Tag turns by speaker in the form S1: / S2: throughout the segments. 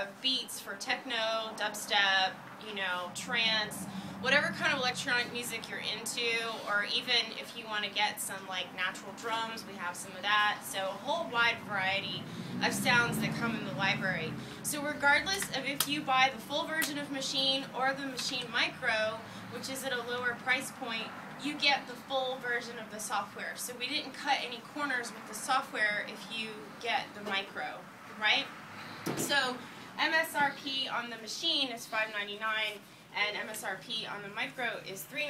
S1: of beats for techno, dubstep, you know, trance, whatever kind of electronic music you're into, or even if you want to get some like natural drums, we have some of that. So a whole wide variety of sounds that come in the library. So regardless of if you buy the full version of Machine or the Machine Micro, which is at a lower price point, you get the full version of the software. So we didn't cut any corners with the software if you get the Micro, right? So MSRP on the Machine is $5.99 and MSRP on the Micro is $3.99.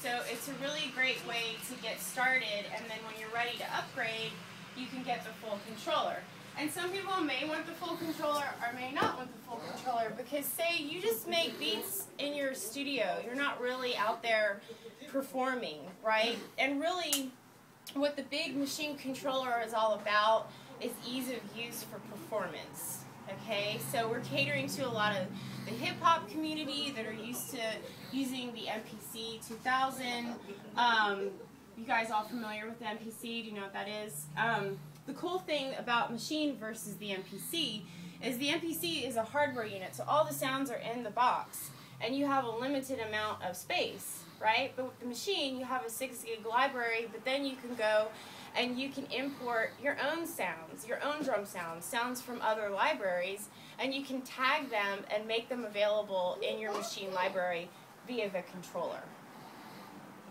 S1: So it's a really great way to get started, and then when you're ready to upgrade, you can get the full controller. And some people may want the full controller or may not want the full controller, because say you just make beats in your studio, you're not really out there performing, right? And really what the big Machine controller is all about is ease of use for performance. Okay, so we're catering to a lot of the hip-hop community that are used to using the MPC 2000. You guys all familiar with the MPC? Do you know what that is? The cool thing about Machine versus the MPC is the MPC is a hardware unit, so all the sounds are in the box, and you have a limited amount of space, right? But with the Machine, you have a 6 gig library, but then you can go and you can import your own sounds, your own drum sounds, sounds from other libraries, and you can tag them and make them available in your Machine library via the controller.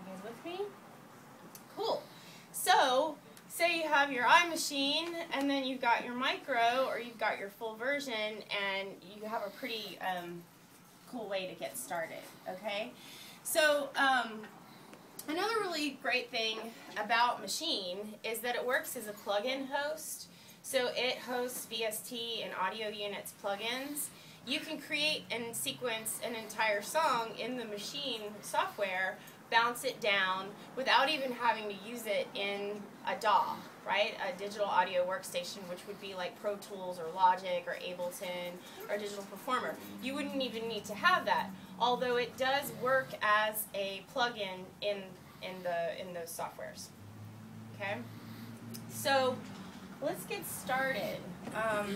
S1: You guys with me? Cool. So, say you have your iMachine, and then you've got your Micro, or you've got your full version, and you have a pretty cool way to get started, okay? So, another really great thing about Machine is that it works as a plug-in host. So it hosts VST and audio units plugins. You can create and sequence an entire song in the Machine software, bounce it down without even having to use it in a DAW, right? A digital audio workstation, which would be like Pro Tools or Logic or Ableton or Digital Performer. You wouldn't even need to have that, although it does work as a plugin in those softwares. Okay, so let's get started. Let's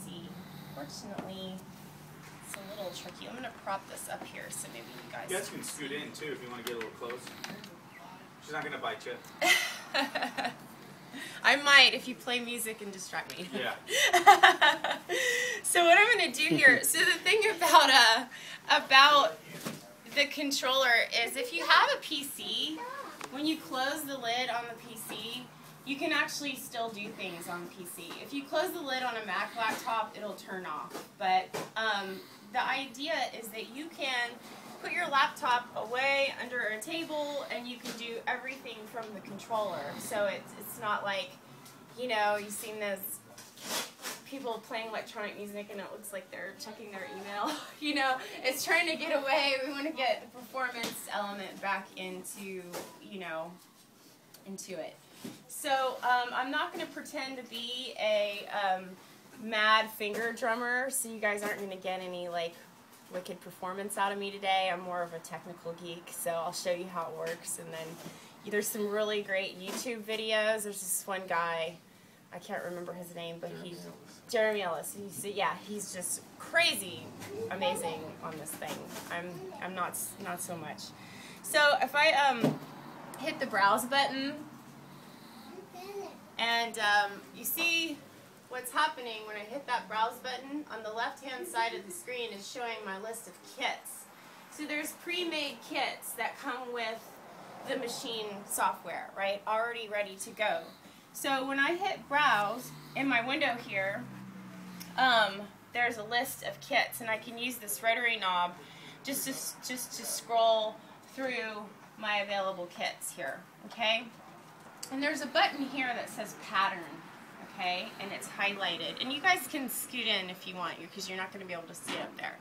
S1: see. Fortunately, it's a little tricky. I'm going to prop this up here so maybe you guys
S2: can scoot in too if you want to get a little close. She's not going to bite you.
S1: I might if you play music and distract me.
S2: Yeah.
S1: So what I'm going to do here, so the thing about the controller is if you have a PC, when you close the lid on the PC, you can actually still do things on the PC. If you close the lid on a Mac laptop, it'll turn off. But the idea is that you can put your laptop away under a table and you can do everything from the controller. So it's not like, you know, you've seen those people playing electronic music and it looks like they're checking their email. You know, it's trying to get away. We want to get the performance element back into, you know, into it. So I'm not going to pretend to be a mad finger drummer, so you guys aren't going to get any like wicked performance out of me today. I'm more of a technical geek, so I'll show you how it works. And then there's some really great YouTube videos. There's this one guy, I can't remember his name, but he's Jeremy Ellis. He's just crazy amazing on this thing. I'm not so much. So if I hit the browse button, and you see what's happening when I hit that browse button, on the left-hand side of the screen is showing my list of kits. So there's pre-made kits that come with the Machine software, right, already ready to go. So when I hit browse in my window here, there's a list of kits, and I can use this rotary knob just to scroll through my available kits here, okay? And there's a button here that says pattern, okay, and it's highlighted. And you guys can scoot in if you want, because you're not going to be able to see it up there.